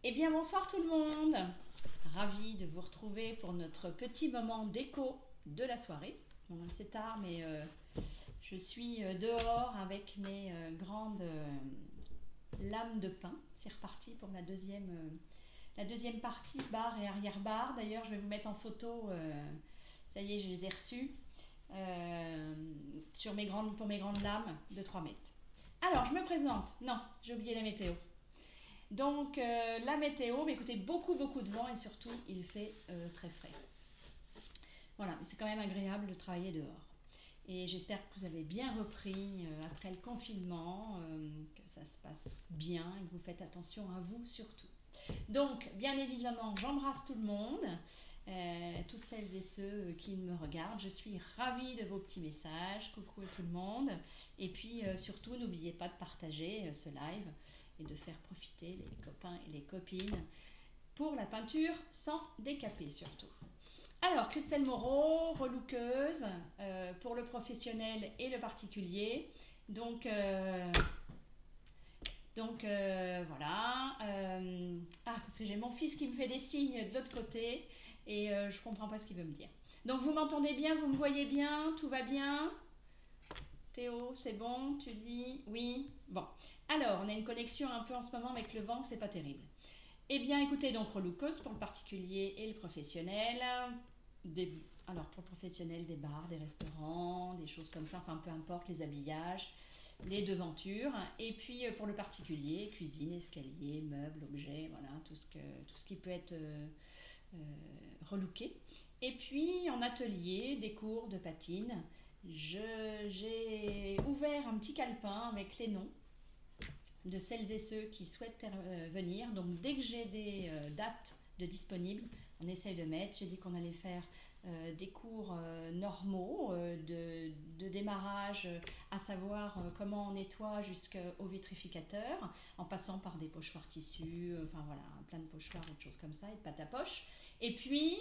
Eh bien bonsoir tout le monde, ravie de vous retrouver pour notre petit moment déco de la soirée. Bon, c'est tard mais je suis dehors avec mes grandes lames de pin. C'est reparti pour la deuxième partie, barre et arrière-barre. D'ailleurs je vais vous mettre en photo, ça y est je les ai reçues, pour mes grandes lames de 3 mètres. Alors je me présente, non j'ai oublié la météo. Donc la météo, mais écoutez, beaucoup de vent et surtout il fait très frais. Voilà, mais c'est quand même agréable de travailler dehors. Et j'espère que vous avez bien repris après le confinement, que ça se passe bien et que vous faites attention à vous surtout. Donc, bien évidemment, j'embrasse tout le monde, toutes celles et ceux qui me regardent. Je suis ravie de vos petits messages. Coucou à tout le monde. Et puis surtout, n'oubliez pas de partager ce live et de faire profiter les copains et les copines pour la peinture sans décaper surtout. Alors, Christelle Moreau, relookeuse pour le professionnel et le particulier. Donc voilà. Parce que j'ai mon fils qui me fait des signes de l'autre côté et je comprends pas ce qu'il veut me dire. Donc vous m'entendez bien, vous me voyez bien, tout va bien? Théo, c'est bon? Tu dis oui? Bon. Alors, on a une connexion un peu en ce moment avec le vent, c'est pas terrible. Eh bien, écoutez, donc relookeuse pour le particulier et le professionnel. Alors, pour le professionnel, des bars, des restaurants, des choses comme ça, enfin peu importe, les habillages, les devantures. Et puis pour le particulier, cuisine, escalier, meubles, objets, voilà, tout ce qui peut être relooké. Et puis en atelier, des cours de patine. J'ai ouvert un petit calepin avec les noms de celles et ceux qui souhaitent venir. Donc dès que j'ai des dates de disponibles, on essaye de mettre. J'ai dit qu'on allait faire des cours normaux de démarrage, à savoir comment on nettoie jusqu'au vitrificateur, en passant par des pochoirs tissus, enfin voilà, plein de pochoirs et de choses comme ça, et de pâte à poche. Et puis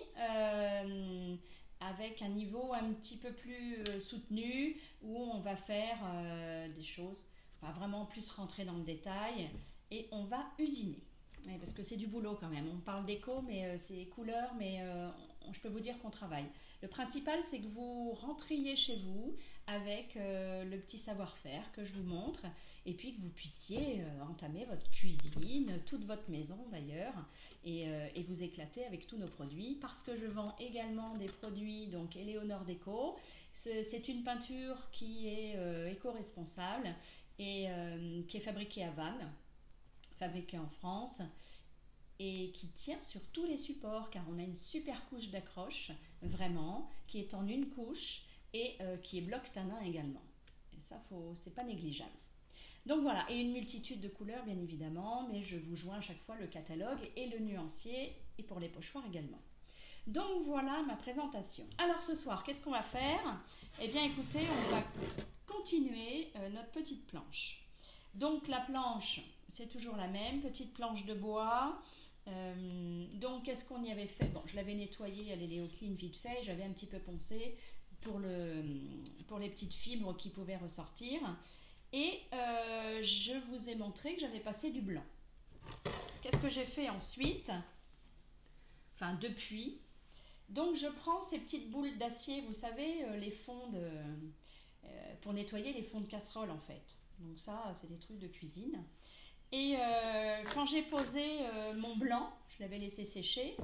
avec un niveau un petit peu plus soutenu, où on va faire des choses, enfin vraiment plus rentrer dans le détail, et on va usiner. Oui, parce que c'est du boulot quand même. On parle déco, mais c'est couleur, mais je peux vous dire qu'on travaille. Le principal, c'est que vous rentriez chez vous avec le petit savoir-faire que je vous montre, et puis que vous puissiez entamer votre cuisine, toute votre maison d'ailleurs, et vous éclater avec tous nos produits, parce que je vends également des produits, donc Éléonore Déco. C'est une peinture qui est éco-responsable et qui est fabriquée à Vannes, fabriquée en France, et qui tient sur tous les supports, car on a une super couche d'accroche, vraiment, qui est en une couche et qui est bloc tanin également. Et ça, c'est pas négligeable. Donc voilà, et une multitude de couleurs bien évidemment, mais je vous joins à chaque fois le catalogue et le nuancier, et pour les pochoirs également. Donc voilà ma présentation. Alors ce soir, qu'est-ce qu'on va faire? Eh bien écoutez, on va continuer notre petite planche. Donc la planche, c'est toujours la même, petite planche de bois. Donc qu'est-ce qu'on y avait fait? Bon, je l'avais nettoyée, elle est au clean vite fait, j'avais un petit peu poncé pour les petites fibres qui pouvaient ressortir. Et je vous ai montré que j'avais passé du blanc. Qu'est-ce que j'ai fait ensuite? Enfin depuis. Donc je prends ces petites boules d'acier, vous savez, les fonds pour nettoyer les fonds de casserole en fait. Donc ça, c'est des trucs de cuisine. Et quand j'ai posé mon blanc, je l'avais laissé sécher,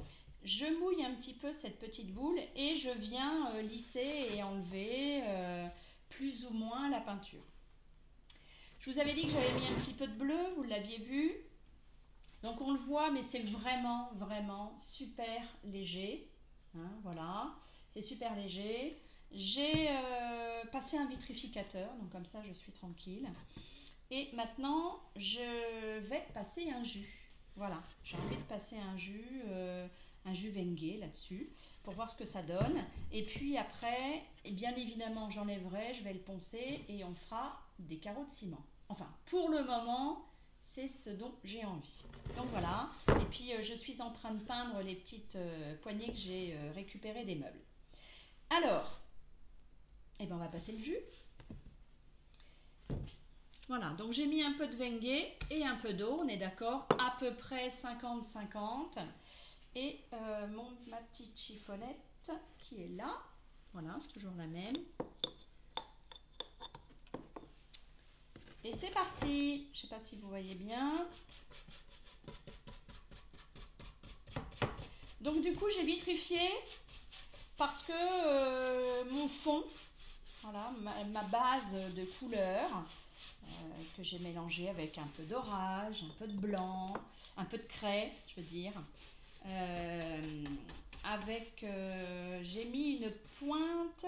je mouille un petit peu cette petite boule et je viens lisser et enlever plus ou moins la peinture. Je vous avais dit que j'avais mis un petit peu de bleu, vous l'aviez vu. Donc on le voit, mais c'est vraiment super léger. Hein, voilà, c'est super léger. J'ai passé un vitrificateur, donc comme ça je suis tranquille. Et maintenant, je vais passer un jus. Voilà, j'ai envie de passer un jus Vengue là-dessus, pour voir ce que ça donne. Et puis après, bien évidemment, j'enlèverai, je vais le poncer et on fera des carreaux de ciment. Enfin, pour le moment, c'est ce dont j'ai envie. Donc voilà, et puis je suis en train de peindre les petites poignées que j'ai récupérées des meubles. Alors, eh ben on va passer le jus. Voilà, donc j'ai mis un peu de Wenge et un peu d'eau, on est d'accord, à peu près 50-50. Et ma petite chiffonnette qui est là, voilà, c'est toujours la même. Et c'est parti, je ne sais pas si vous voyez bien. Donc du coup j'ai vitrifié parce que mon fond, voilà, ma base de couleur que j'ai mélangée avec un peu d'orage, un peu de blanc, un peu de craie, je veux dire. J'ai mis une pointe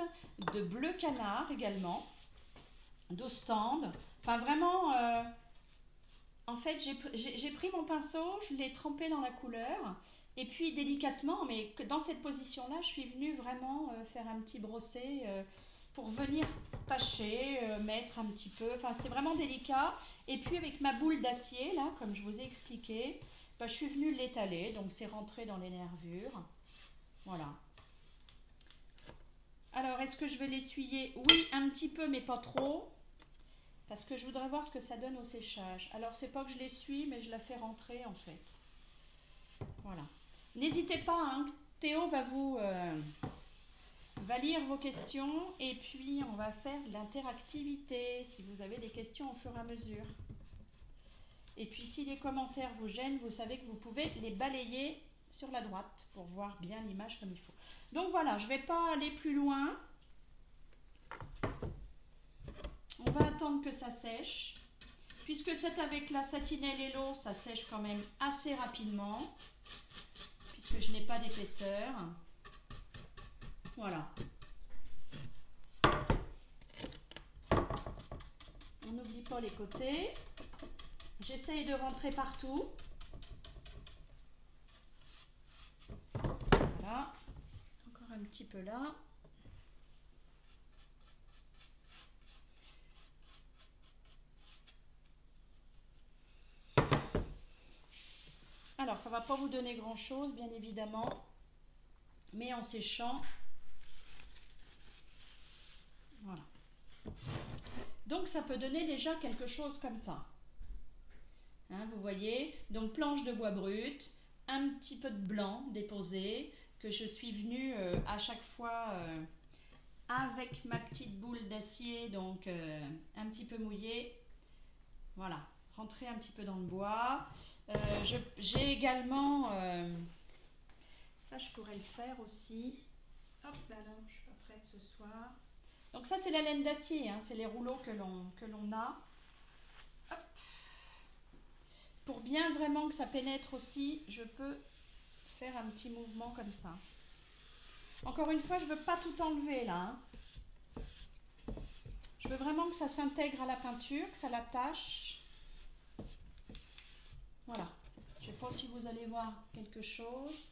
de bleu canard également, d'Ostende. Enfin vraiment, en fait j'ai pris mon pinceau, je l'ai trempé dans la couleur. Et puis délicatement, mais dans cette position-là, je suis venue vraiment faire un petit brossé pour venir tacher, mettre un petit peu. Enfin, c'est vraiment délicat. Et puis avec ma boule d'acier, là, comme je vous ai expliqué, je suis venue l'étaler. Donc c'est rentré dans les nervures. Voilà. Alors, est-ce que je vais l'essuyer? Oui, un petit peu, mais pas trop. Parce que je voudrais voir ce que ça donne au séchage. Alors, c'est pas que je l'essuie, mais je la fais rentrer en fait. Voilà. N'hésitez pas, hein, Théo va lire vos questions et puis on va faire de l'interactivité si vous avez des questions au fur et à mesure. Et puis si les commentaires vous gênent, vous savez que vous pouvez les balayer sur la droite pour voir bien l'image comme il faut. Donc voilà, je ne vais pas aller plus loin. On va attendre que ça sèche. Puisque c'est avec la satinelle et l'eau, ça sèche quand même assez rapidement. Que je n'ai pas d'épaisseur. Voilà. On n'oublie pas les côtés. J'essaye de rentrer partout. Voilà. Encore un petit peu là. Alors, ça ne va pas vous donner grand-chose, bien évidemment, mais en séchant, voilà. Donc, ça peut donner déjà quelque chose comme ça. Hein, vous voyez, donc planche de bois brut, un petit peu de blanc déposé, que je suis venue à chaque fois avec ma petite boule d'acier, donc un petit peu mouillée. Voilà, rentrer un petit peu dans le bois. J'ai également, ça je pourrais le faire aussi, hop là, là je suis pas prête ce soir. Donc ça c'est la laine d'acier, hein, c'est les rouleaux que l'on a. Hop. Pour bien vraiment que ça pénètre aussi, je peux faire un petit mouvement comme ça. Encore une fois, je ne veux pas tout enlever là. Hein. Je veux vraiment que ça s'intègre à la peinture, que ça l'attache. Voilà, je ne sais pas si vous allez voir quelque chose.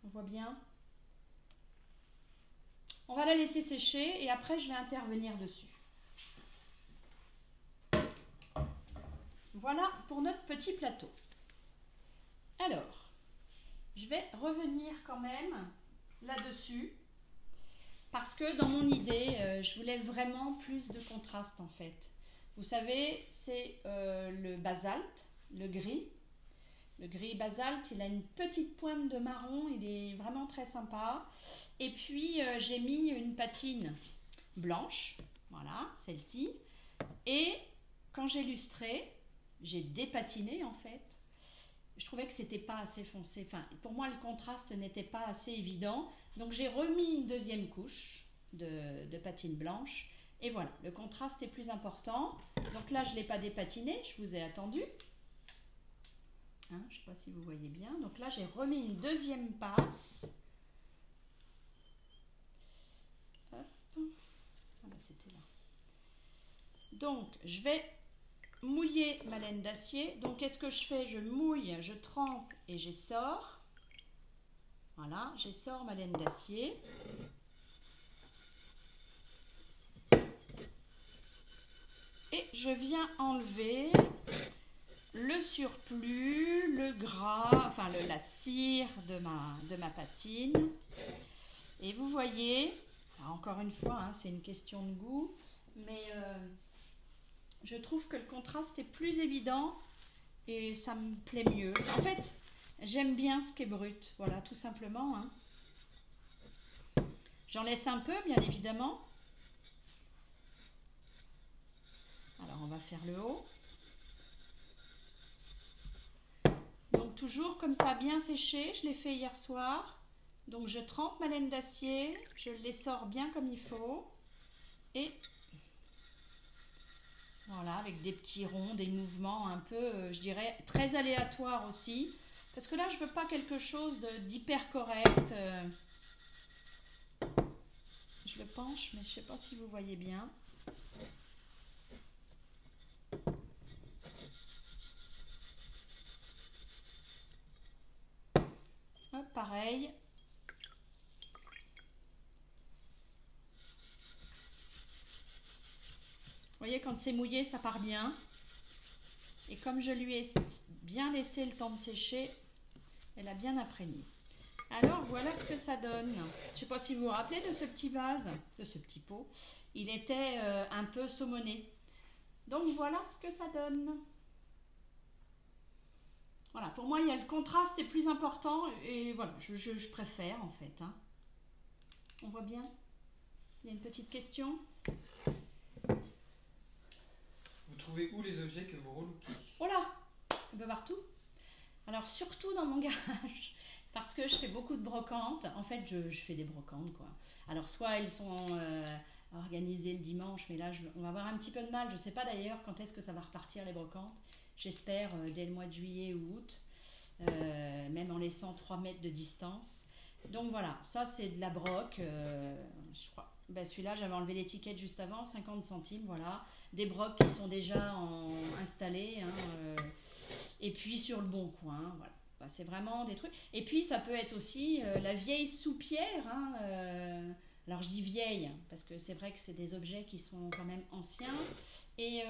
On voit bien. On va la laisser sécher et après je vais intervenir dessus. Voilà pour notre petit plateau. Alors, je vais revenir quand même là-dessus parce que dans mon idée, je voulais vraiment plus de contraste en fait. Vous savez, c'est le basalte, le gris. Le gris basalte, il a une petite pointe de marron, il est vraiment très sympa. Et puis, j'ai mis une patine blanche, voilà, celle-ci. Et quand j'ai lustré, j'ai dépatiné en fait. Je trouvais que c'était pas assez foncé. Enfin, pour moi, le contraste n'était pas assez évident. Donc, j'ai remis une deuxième couche de patine blanche. Et voilà, le contraste est plus important. Donc là, je ne l'ai pas dépatiné, je vous ai attendu. Hein, je ne sais pas si vous voyez bien. Donc là, j'ai remis une deuxième passe. Hop. Ah ben, c'était là. Donc, je vais mouiller ma laine d'acier. Donc, qu'est-ce que je fais? Je mouille, je trempe et j'essore. Voilà, j'essore ma laine d'acier. Et je viens enlever le surplus, le gras, enfin la cire de ma patine. Et vous voyez, encore une fois, hein, c'est une question de goût. mais je trouve que le contraste est plus évident et ça me plaît mieux. En fait, j'aime bien ce qui est brut, voilà, tout simplement. Hein. J'en laisse un peu, bien évidemment. Alors, on va faire le haut. Donc, toujours comme ça, bien séché. Je l'ai fait hier soir. Donc, je trempe ma laine d'acier. Je les sors bien comme il faut. Et voilà, avec des petits ronds, des mouvements un peu, je dirais, très aléatoires aussi. Parce que là, je veux pas quelque chose d'hyper correct. Je le penche, mais je sais pas si vous voyez bien. Hop, pareil. Vous voyez, quand c'est mouillé, ça part bien. Et comme je lui ai bien laissé le temps de sécher, elle a bien imprégné. Alors, voilà ce que ça donne. Je ne sais pas si vous vous rappelez de ce petit vase, de ce petit pot. Il était un peu saumonné. Donc, voilà ce que ça donne. Voilà, pour moi, il y a le contraste est plus important. Et voilà, je préfère en fait. Hein. On voit bien? Il y a une petite question? Vous trouvez où les objets que vous relookez? Oh là, un peu partout. Alors surtout dans mon garage, parce que je fais beaucoup de brocantes. En fait, je fais des brocantes, quoi. Alors soit elles sont organisées le dimanche, mais là, on va avoir un petit peu de mal. Je ne sais pas d'ailleurs quand est-ce que ça va repartir les brocantes. J'espère dès le mois de juillet ou août, même en laissant 3 mètres de distance. Donc voilà, ça c'est de la broc, je crois. Ben, celui-là, j'avais enlevé l'étiquette juste avant, 50 centimes, voilà. Des brocs qui sont déjà installés, hein, et puis sur le bon coin, voilà. Ben, c'est vraiment des trucs. Et puis ça peut être aussi la vieille soupière, hein, alors je dis vieille, parce que c'est vrai que c'est des objets qui sont quand même anciens. Et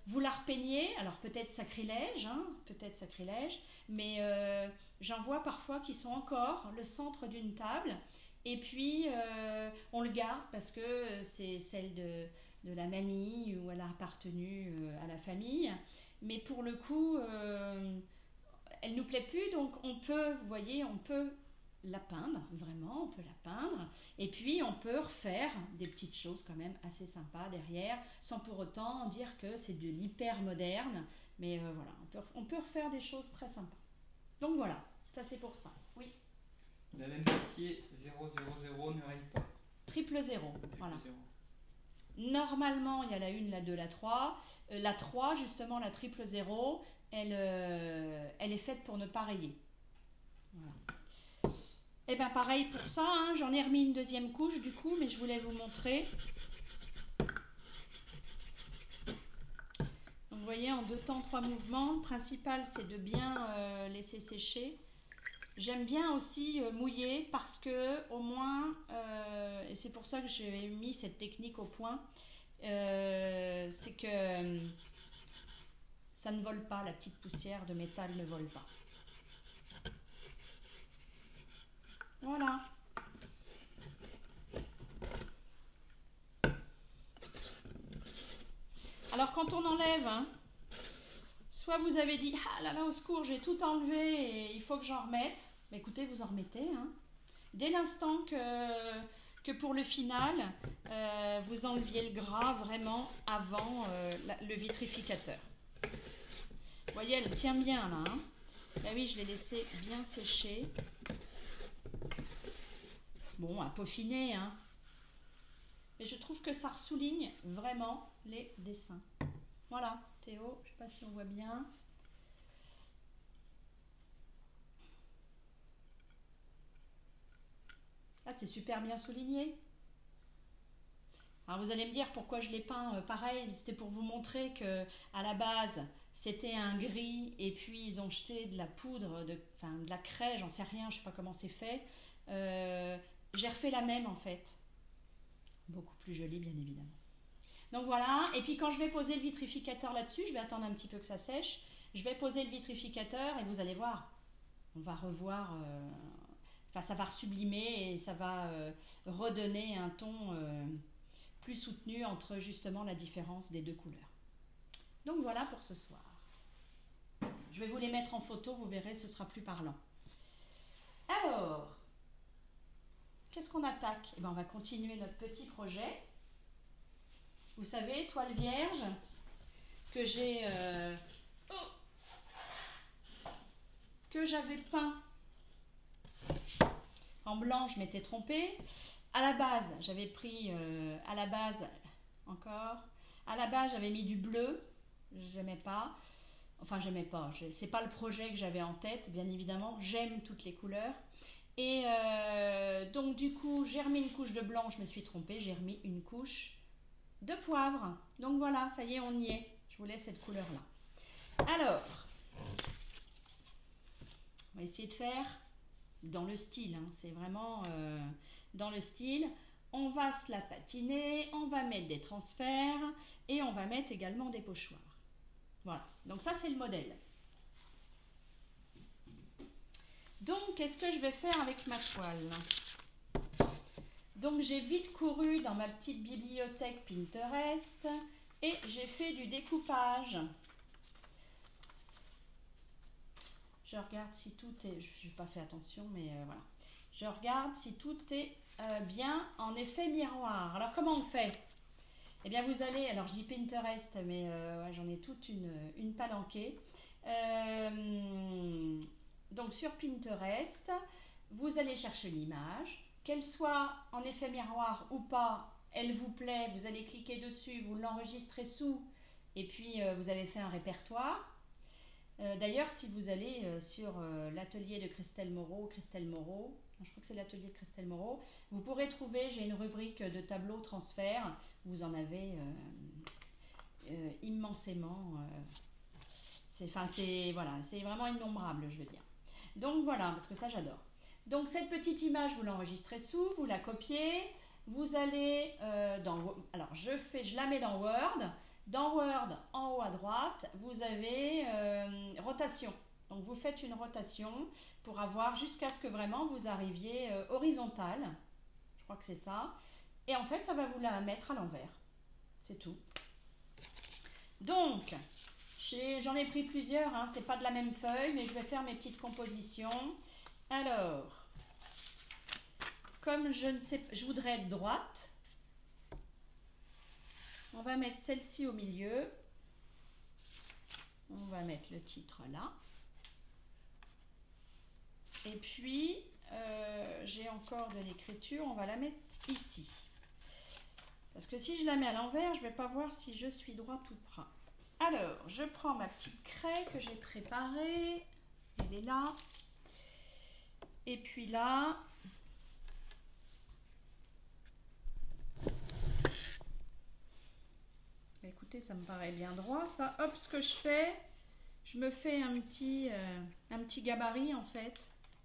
vous la repeignez, alors peut-être sacrilège, hein, mais j'en vois parfois qui sont encore le centre d'une table. Et puis, on le garde parce que c'est celle de la mamie où elle a appartenu à la famille. Mais pour le coup, elle nous plaît plus, donc on peut, vous voyez, on peut la peindre, vraiment, on peut la peindre. Et puis, on peut refaire des petites choses quand même assez sympas derrière, sans pour autant dire que c'est de l'hyper moderne. Mais voilà, on peut refaire des choses très sympas. Donc voilà, ça c'est pour ça, oui. La laine d'acier 000 ne raye pas. Triple zéro, voilà. Zéro. Normalement, il y a la 1, la 2, la 3. La 3, justement, la triple zéro, elle est faite pour ne pas rayer. Voilà. Et bien pareil pour ça, hein, j'en ai remis une deuxième couche du coup, mais je voulais vous montrer. Donc vous voyez, en 2 temps, 3 mouvements. Le principal, c'est de bien laisser sécher. J'aime bien aussi mouiller parce que au moins, et c'est pour ça que j'ai mis cette technique au point, c'est que ça ne vole pas, la petite poussière de métal ne vole pas. Voilà. Alors quand on enlève, hein, soit vous avez dit ah là là au secours j'ai tout enlevé et il faut que j'en remette. Mais écoutez, vous en remettez. Hein. Dès l'instant que pour le final, vous enleviez le gras vraiment avant le vitrificateur. Vous voyez, elle tient bien là. Hein. Ben oui, je l'ai laissé bien sécher. Bon, à peaufiner. Hein. Mais je trouve que ça ressouligne vraiment les dessins. Voilà, Théo, je ne sais pas si on voit bien. Ah, c'est super bien souligné. Alors vous allez me dire pourquoi je l'ai peint pareil, c'était pour vous montrer que à la base c'était un gris et puis ils ont jeté de la poudre, de la craie, j'en sais rien, je sais pas comment c'est fait. J'ai refait la même en fait. Beaucoup plus jolie bien évidemment. Donc voilà, et puis quand je vais poser le vitrificateur là-dessus, je vais attendre un petit peu que ça sèche, je vais poser le vitrificateur et vous allez voir, on va revoir, ça va sublimer et ça va redonner un ton plus soutenu entre justement la différence des deux couleurs. Donc voilà pour ce soir. Je vais vous les mettre en photo, vous verrez, ce sera plus parlant. Alors, qu'est-ce qu'on attaque? Eh bien, on va continuer notre petit projet. Vous savez, toile vierge que j'avais peint en blanc, je m'étais trompée. À la base, j'avais pris à la base j'avais mis du bleu. J'aimais pas. Enfin, j'aimais pas. C'est pas le projet que j'avais en tête, bien évidemment. J'aime toutes les couleurs. Et donc, du coup, j'ai remis une couche de blanc. Je me suis trompée. J'ai remis une couche de poivre. Donc voilà, ça y est, on y est. Je voulais cette couleur-là. Alors, on va essayer de faire dans le style. Hein. C'est vraiment dans le style. On va se la patiner. On va mettre des transferts. Et on va mettre également des pochoirs. Voilà, donc ça c'est le modèle. Donc, qu'est-ce que je vais faire avec ma toile? Donc, j'ai vite couru dans ma petite bibliothèque Pinterest et j'ai fait du découpage. Je regarde si tout est... Je n'ai pas fait attention, mais voilà. Je regarde si tout est bien en effet miroir. Alors, comment on fait? Eh bien, vous allez, alors je dis Pinterest, mais ouais, j'en ai toute une palanquée. Donc, sur Pinterest, vous allez chercher l'image. Qu'elle soit en effet miroir ou pas, elle vous plaît, vous allez cliquer dessus, vous l'enregistrez sous, et puis vous avez fait un répertoire. D'ailleurs, si vous allez sur l'atelier de Christelle Moreau, je crois que c'est l'atelier de Christelle Moreau, vous pourrez trouver, j'ai une rubrique de tableau transfert, vous en avez immensément, voilà, c'est vraiment innombrable, je veux dire. Donc voilà, parce que ça j'adore. Donc cette petite image, vous l'enregistrez sous, vous la copiez, vous allez alors je la mets dans Word. Dans Word, en haut à droite, vous avez rotation. Donc vous faites une rotation pour avoir jusqu'à ce que vraiment vous arriviez horizontale. Je crois que c'est ça. Et en fait, ça va vous la mettre à l'envers. C'est tout. Donc, j'en ai pris plusieurs. Hein, c'est pas de la même feuille, mais je vais faire mes petites compositions. Alors, comme je voudrais être droite, on va mettre celle-ci au milieu. On va mettre le titre là. Et puis, j'ai encore de l'écriture. On va la mettre ici. Parce que si je la mets à l'envers, je ne vais pas voir si je suis droite ou pas. Alors, je prends ma petite craie que j'ai préparée. Elle est là. Et puis là... Écoutez, ça me paraît bien droit, ça. Hop, ce que je fais, je me fais un petit gabarit, en fait,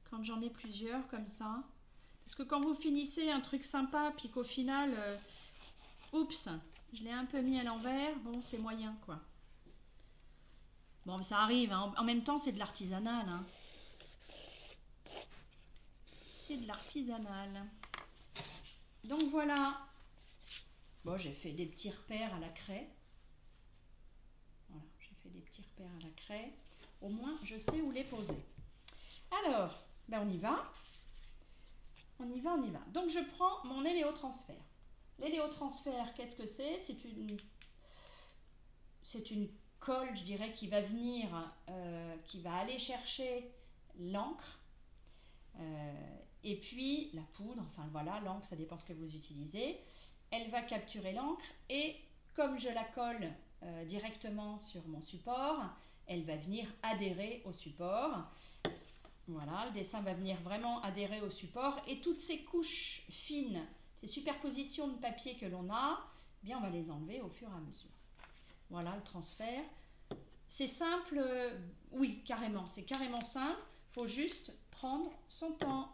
quand j'en ai plusieurs, comme ça. Parce que quand vous finissez un truc sympa, puis qu'au final, oups, je l'ai un peu mis à l'envers, bon, c'est moyen, quoi. Bon, ça arrive, hein. En même temps, c'est de l'artisanal, hein. C'est de l'artisanal. Donc, voilà. Bon, j'ai fait des petits repères à la craie. Voilà, j'ai fait des petits repères à la craie. Au moins, je sais où les poser. Alors, ben on y va. On y va. Donc, je prends mon héliotransfert. L'héliotransfert, qu'est-ce que c'est? C'est une colle, je dirais, qui va venir, qui va aller chercher l'encre. Et puis, la poudre, enfin voilà, l'encre, ça dépend ce que vous utilisez. Elle va capturer l'encre et comme je la colle directement sur mon support, elle va venir adhérer au support. Voilà, le dessin va venir vraiment adhérer au support et toutes ces couches fines, ces superpositions de papier que l'on a, eh bien on va les enlever au fur et à mesure. Voilà le transfert. C'est simple, oui, carrément, c'est carrément simple. Il faut juste prendre son temps.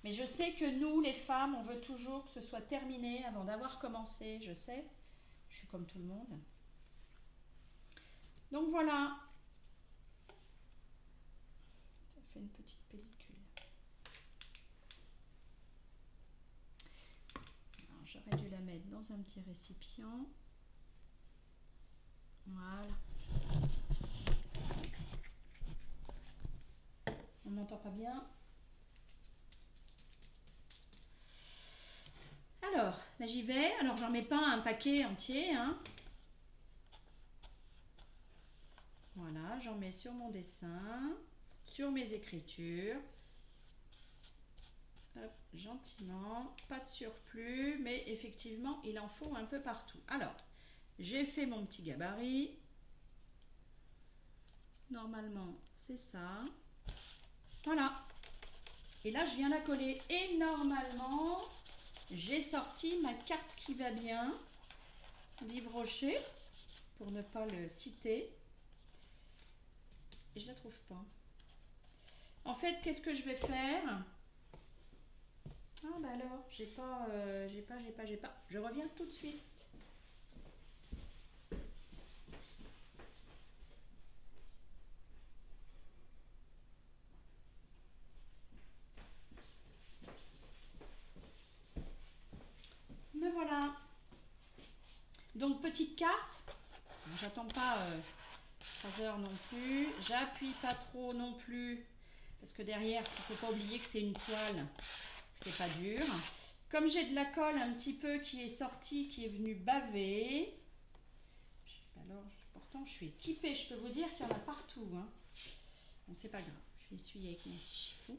Mais je sais que nous, les femmes, on veut toujours que ce soit terminé avant d'avoir commencé. Je sais, je suis comme tout le monde. Donc voilà. Ça fait une petite pellicule. J'aurais dû la mettre mettre dans un petit récipient. Voilà. On m'entend pas bien. Alors, là j'y vais. Alors j'en mets pas un paquet entier, hein. Voilà, j'en mets sur mon dessin, sur mes écritures. Hop, gentiment, pas de surplus, mais effectivement, il en faut un peu partout. Alors, j'ai fait mon petit gabarit. Normalement, c'est ça. Voilà. Et là, je viens la coller. Et normalement, j'ai sorti ma carte qui va bien. Livre Rocher, pour ne pas le citer. Et je la trouve pas. En fait, qu'est-ce que je vais faire? Ah bah alors, j'ai pas. Je reviens tout de suite. Me voilà. Donc petite carte. J'attends pas 3 heures non plus. J'appuie pas trop non plus. Parce que derrière, il ne faut pas oublier que c'est une toile. C'est pas dur. Comme j'ai de la colle un petit peu qui est sortie, qui est venue baver. Alors, pourtant, je suis équipée. Je peux vous dire qu'il y en a partout. Hein. Bon, c'est pas grave. Je vais essuyer avec mon petit chiffon.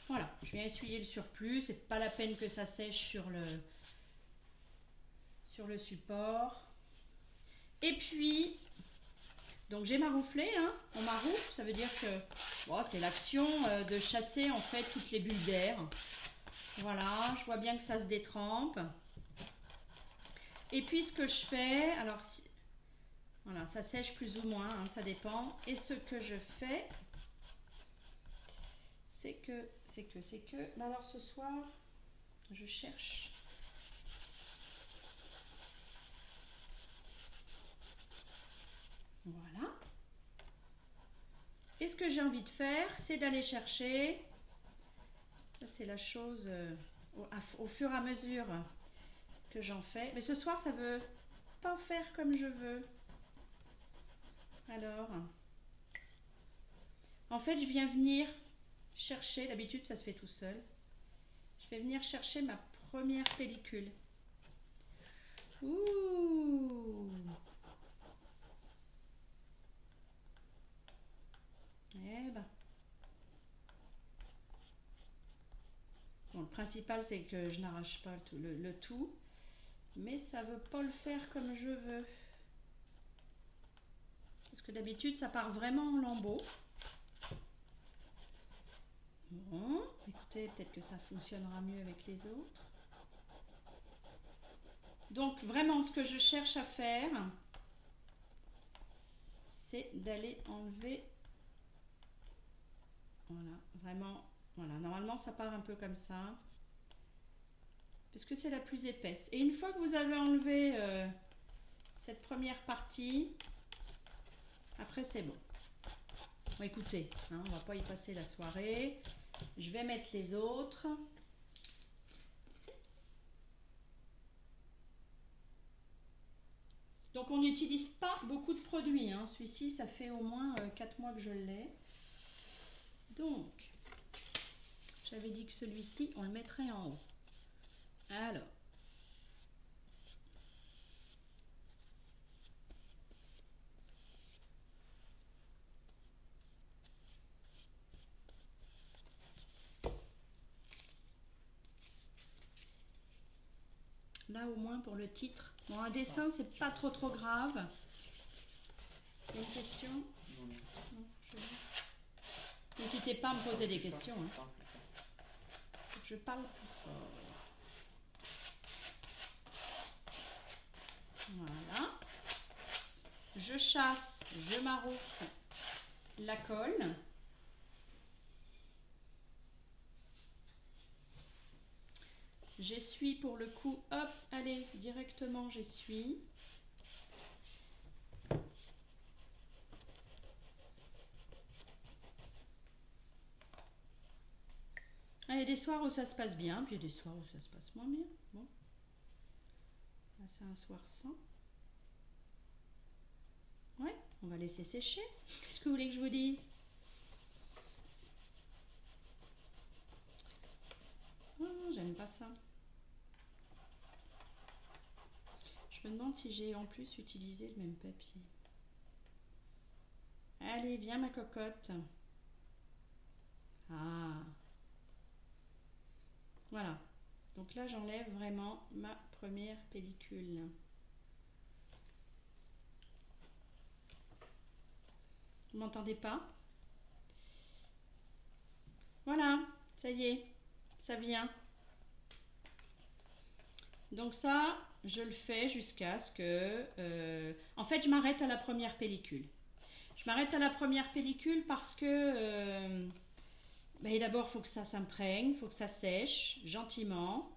Voilà, je viens essuyer le surplus. C'est pas la peine que ça sèche sur le support. Et puis, donc j'ai marouflé, hein. On maroufle, ça veut dire que bon, c'est l'action de chasser en fait toutes les bulles d'air. Voilà, je vois bien que ça se détrempe. Et puis ce que je fais, alors voilà, ça sèche plus ou moins, hein, ça dépend. Et ce que je fais, c'est que, bah alors ce soir, je cherche. Voilà. Et ce que j'ai envie de faire, c'est d'aller chercher, ça c'est la chose au fur et à mesure que j'en fais. Mais ce soir, ça veut pas faire comme je veux. Alors, en fait, je viens venir chercher, d'habitude ça se fait tout seul, je vais venir chercher ma première pellicule. Ouh! Eh ben. Bon, le principal c'est que je n'arrache pas le tout, mais ça veut pas le faire comme je veux. Parce que d'habitude ça part vraiment en lambeaux. Bon, écoutez, peut-être que ça fonctionnera mieux avec les autres. Donc vraiment ce que je cherche à faire, c'est d'aller enlever. Voilà, vraiment, voilà, normalement ça part un peu comme ça. Parce que c'est la plus épaisse. Et une fois que vous avez enlevé cette première partie, après c'est bon. Bon, écoutez, hein, on va pas y passer la soirée. Je vais mettre les autres. Donc on n'utilise pas beaucoup de produits. Hein. Celui-ci, ça fait au moins 4 mois que je l'ai. Donc, j'avais dit que celui-ci, on le mettrait en haut. Alors. Là, au moins, pour le titre. Bon, un dessin, c'est pas trop grave. C'est une question? Non, n'hésitez pas à me poser des questions. Hein. Je parle plus fort. Voilà. Je chasse, je maroufle la colle. J'essuie pour le coup, hop, allez, directement j'essuie. Il y a des soirs où ça se passe bien, puis il y a des soirs où ça se passe moins bien. Bon. c'est un soir sans. Ouais, on va laisser sécher. Qu'est-ce que vous voulez que je vous dise? Oh, j'aime pas ça. Je me demande si j'ai en plus utilisé le même papier. Allez, viens ma cocotte. Ah. Voilà. Donc là, j'enlève vraiment ma première pellicule. Vous m'entendez pas? Voilà, ça y est, ça vient. Donc ça, je le fais jusqu'à ce que... en fait, je m'arrête à la première pellicule. Je m'arrête à la première pellicule parce que... d'abord, il faut que ça s'imprègne, il faut que ça sèche gentiment.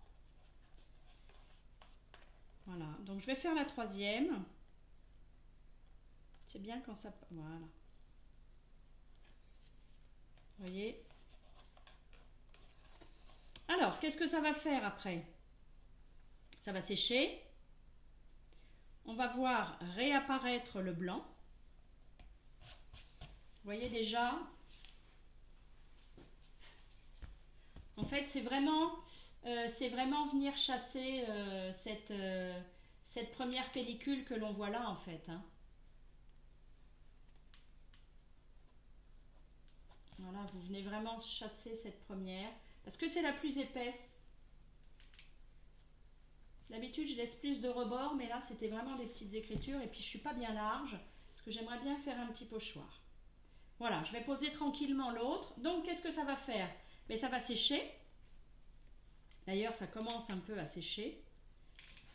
Voilà, donc je vais faire la troisième. C'est bien quand ça... Voilà. Vous voyez? Alors, qu'est-ce que ça va faire après? Ça va sécher. On va voir réapparaître le blanc. Vous voyez déjà? En fait, c'est vraiment venir chasser cette première pellicule que l'on voit là, en fait. Hein. Voilà, vous venez vraiment chasser cette première. Parce que c'est la plus épaisse. D'habitude, je laisse plus de rebord, mais là, c'était vraiment des petites écritures. Et puis, je ne suis pas bien large, parce que j'aimerais bien faire un petit pochoir. Voilà, je vais poser tranquillement l'autre. Donc, qu'est-ce que ça va faire? Mais ça va sécher. D'ailleurs, ça commence un peu à sécher.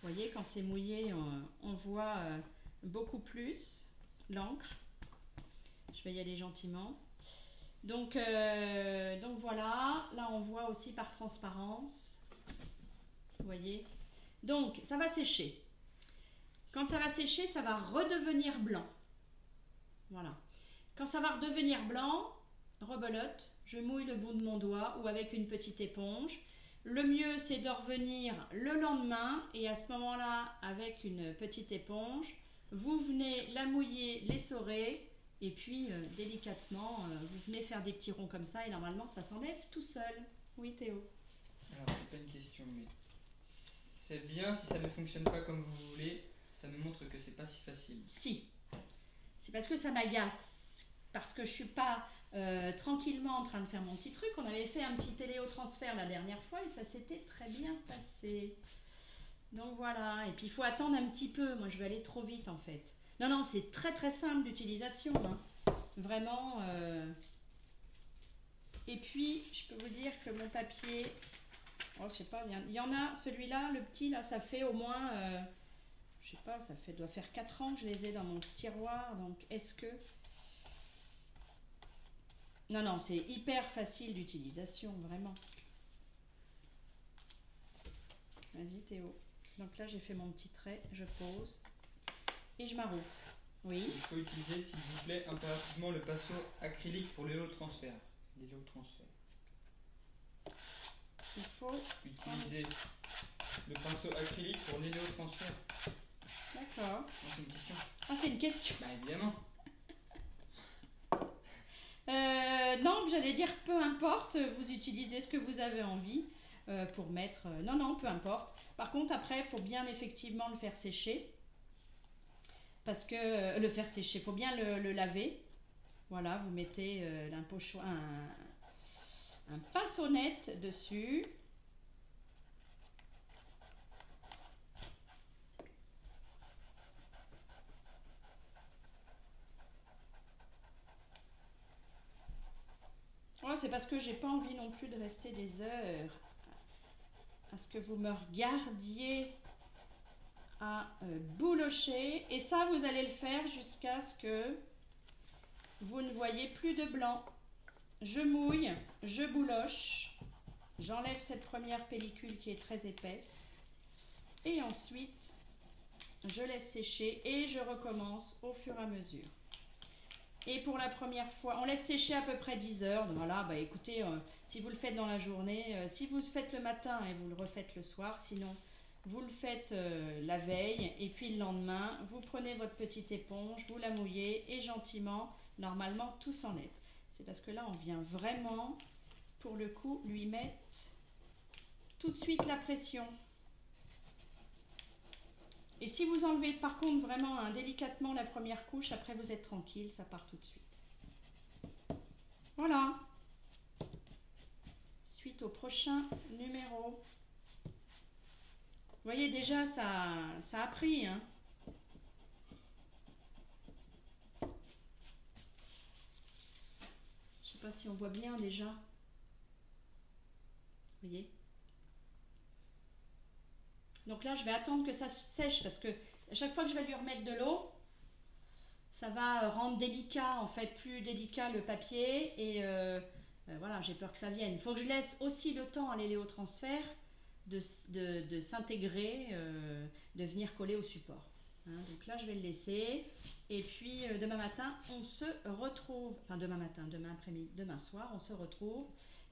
Vous voyez, quand c'est mouillé, on voit beaucoup plus l'encre. Je vais y aller gentiment. Donc voilà, là on voit aussi par transparence. Vous voyez? Donc, ça va sécher. Quand ça va sécher, ça va redevenir blanc. Voilà. Quand ça va redevenir blanc, rebelote, je mouille le bout de mon doigt ou avec une petite éponge. Le mieux, c'est de revenir le lendemain et à ce moment-là, avec une petite éponge, vous venez la mouiller, l'essorer et puis délicatement, vous venez faire des petits ronds comme ça et normalement, ça s'enlève tout seul. Oui, Théo? Alors, c'est pas une question, mais c'est bien si ça ne fonctionne pas comme vous voulez. Ça me montre que c'est pas si facile. Si. C'est parce que ça m'agace. Parce que je suis pas tranquillement en train de faire mon petit truc. On avait fait un petit téléotransfert la dernière fois et ça s'était très bien passé. Donc voilà. Et puis il faut attendre un petit peu. Moi je vais aller trop vite en fait. Non, non, c'est très très simple d'utilisation. Hein. Vraiment. Et puis je peux vous dire que mon papier... Oh, je sais pas, il y en a, celui-là, le petit, là, ça fait au moins... je sais pas, doit faire 4 ans que je les ai dans mon petit tiroir. Donc est-ce que... Non, non, c'est hyper facile d'utilisation, vraiment. Vas-y Théo. Donc là, j'ai fait mon petit trait, je pose et je m'arroufle. Oui. Il faut utiliser, s'il vous plaît, impérativement le pinceau acrylique pour l'hélicotransfert. Il faut utiliser le pinceau acrylique pour l'hélicotransfert. D'accord. C'est une question. Ah, c'est une question. Bah évidemment. Non, j'allais dire peu importe, vous utilisez ce que vous avez envie pour mettre... non, non, peu importe. Par contre, après, il faut bien effectivement le faire sécher. Parce que le faire sécher, il faut bien le laver. Voilà, vous mettez un pinceau-net dessus. Oh, c'est parce que j'ai pas envie non plus de rester des heures à ce que vous me regardiez à boulocher. Et ça, vous allez le faire jusqu'à ce que vous ne voyez plus de blanc. Je mouille, je bouloche, j'enlève cette première pellicule qui est très épaisse et ensuite je laisse sécher et je recommence au fur et à mesure. Et pour la première fois, on laisse sécher à peu près 10 heures. Donc voilà, bah écoutez, si vous le faites dans la journée, si vous le faites le matin et vous le refaites le soir, sinon vous le faites la veille et puis le lendemain, vous prenez votre petite éponge, vous la mouillez et gentiment, normalement, tout s'enlève. C'est parce que là, on vient vraiment, pour le coup, lui mettre tout de suite la pression. Et si vous enlevez par contre vraiment délicatement la première couche, après vous êtes tranquille, ça part tout de suite. Voilà. Suite au prochain numéro. Vous voyez déjà, ça a pris. Hein. Je ne sais pas si on voit bien déjà. Vous voyez? Donc là, je vais attendre que ça sèche parce que à chaque fois que je vais lui remettre de l'eau, ça va rendre délicat, en fait, plus délicat le papier. Et voilà, j'ai peur que ça vienne. Il faut que je laisse aussi le temps à l'éléotransfert de s'intégrer, de venir coller au support. Hein, donc là, je vais le laisser. Et puis, demain matin, on se retrouve. Enfin, demain matin, demain après-midi, demain soir, on se retrouve.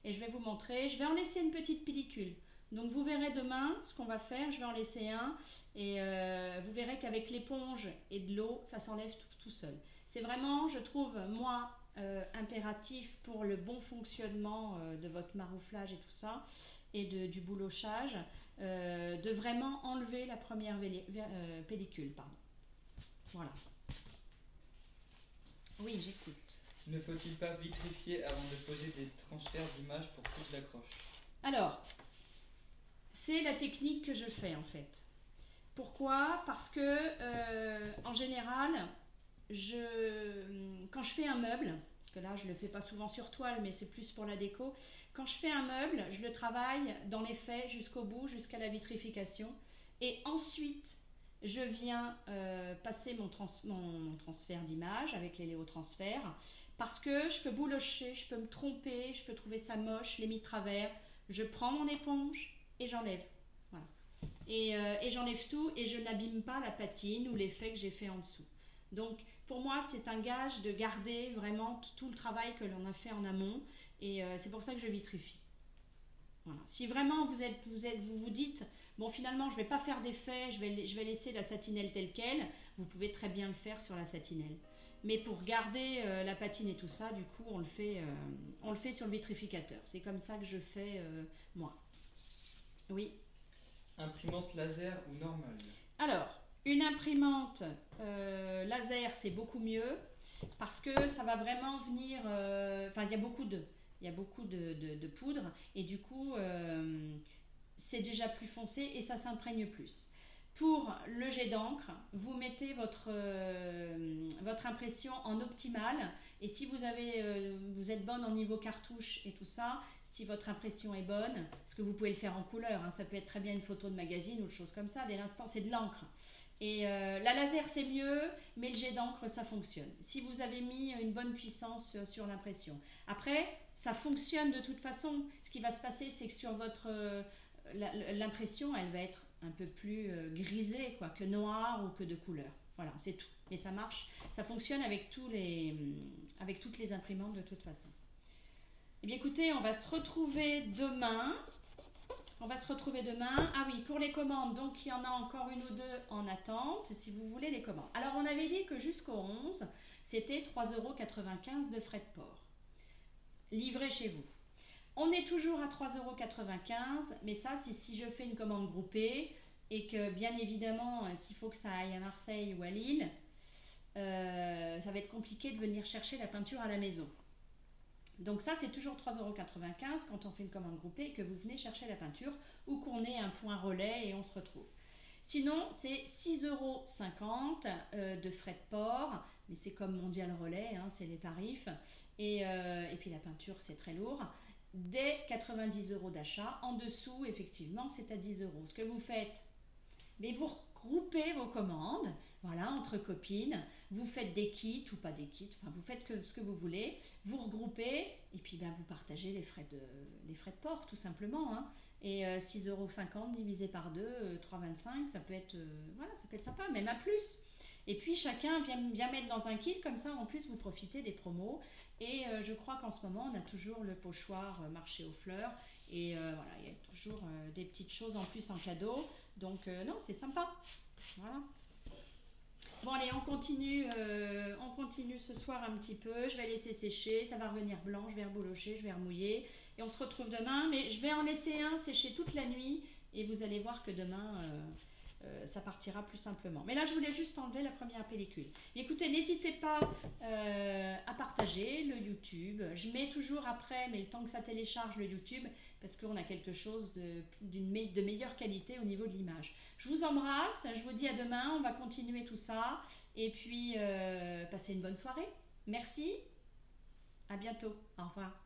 Et je vais vous montrer. Je vais en laisser une petite pellicule. Donc, vous verrez demain ce qu'on va faire. Je vais en laisser un. Et vous verrez qu'avec l'éponge et de l'eau, ça s'enlève tout seul. C'est vraiment, je trouve, moi, impératif pour le bon fonctionnement de votre marouflage et tout ça. Et du boulochage, de vraiment enlever la première pellicule. Pardon. Voilà. Oui, j'écoute. Ne faut-il pas vitrifier avant de poser des transferts d'images pour toute l'accroche? Alors, c'est la technique que je fais en fait. Pourquoi? Parce que en général, quand je fais un meuble, parce que là je ne le fais pas souvent sur toile, mais c'est plus pour la déco, quand je fais un meuble, je le travaille dans les faits jusqu'au bout, jusqu'à la vitrification. Et ensuite, je viens passer mon transfert d'image avec l'éléotransfert parce que je peux boulocher, je peux me tromper, je peux trouver ça moche, les mi-travers. Je prends mon éponge et j'enlève. Voilà. Et j'enlève tout et je n'abîme pas la patine ou l'effet que j'ai fait en dessous. Donc, pour moi, c'est un gage de garder vraiment tout le travail que l'on a fait en amont. Et c'est pour ça que je vitrifie. Voilà. Si vraiment vous vous dites, bon finalement je ne vais pas faire d'effet, je vais laisser la satinelle telle qu'elle, vous pouvez très bien le faire sur la satinelle. Mais pour garder la patine et tout ça, du coup on le fait sur le vitrificateur. C'est comme ça que je fais moi. Oui. Imprimante laser ou normale? Alors, une imprimante laser c'est beaucoup mieux parce que ça va vraiment venir, enfin il y a beaucoup de poudre et du coup c'est déjà plus foncé et ça s'imprègne plus. Pour le jet d'encre, vous mettez votre impression en optimal et si vous êtes bonne en niveau cartouche et tout ça, si votre impression est bonne, parce que vous pouvez le faire en couleur, hein, ça peut être très bien une photo de magazine ou autre chose comme ça, dès l'instant c'est de l'encre. Et la laser c'est mieux, mais le jet d'encre ça fonctionne. Si vous avez mis une bonne puissance sur l'impression. Après, ça fonctionne de toute façon. Ce qui va se passer, c'est que sur l'impression, elle va être un peu plus grisée quoi, que noire ou que de couleur. Voilà, c'est tout. Mais ça marche, ça fonctionne avec toutes les imprimantes de toute façon. Eh bien écoutez, on va se retrouver demain. Ah oui, pour les commandes, donc il y en a encore une ou deux en attente, si vous voulez les commandes. Alors on avait dit que jusqu'au 11, c'était 3,95 € de frais de port. Livré chez vous. On est toujours à 3,95 €, mais ça c'est si je fais une commande groupée et que bien évidemment s'il faut que ça aille à Marseille ou à Lille, ça va être compliqué de venir chercher la peinture à la maison. Donc ça c'est toujours 3,95 € quand on fait une commande groupée et que vous venez chercher la peinture ou qu'on ait un point relais et on se retrouve. Sinon c'est 6,50 € de frais de port, mais c'est comme Mondial Relais, hein, c'est les tarifs. Et puis la peinture c'est très lourd. Dès 90 € d'achat, en dessous effectivement c'est à 10 €. Ce que vous faites, mais vous regroupez vos commandes, voilà, entre copines, vous faites des kits ou pas des kits, enfin vous faites ce que vous voulez, vous regroupez et puis ben, vous partagez les frais de port tout simplement. Hein. Et 6,50 € divisé par 2, 3,25 €, ça peut être sympa, même à plus. Et puis chacun vient mettre dans un kit, comme ça en plus vous profitez des promos. Et je crois qu'en ce moment on a toujours le pochoir marché aux fleurs. Et voilà, il y a toujours des petites choses en plus en cadeau. Donc non, c'est sympa. Voilà. Bon allez, on continue ce soir un petit peu. Je vais laisser sécher, ça va revenir blanc, je vais reboulocher, je vais remouiller. Et on se retrouve demain, mais je vais en laisser un sécher toute la nuit. Et vous allez voir que demain, ça partira plus simplement. Mais là, je voulais juste enlever la première pellicule. Écoutez, n'hésitez pas à partager le YouTube. Je mets toujours après, mais le temps que ça télécharge le YouTube, parce qu'on a quelque chose de meilleure qualité au niveau de l'image. Je vous embrasse, je vous dis à demain, on va continuer tout ça. Et puis, passez une bonne soirée. Merci, à bientôt, au revoir.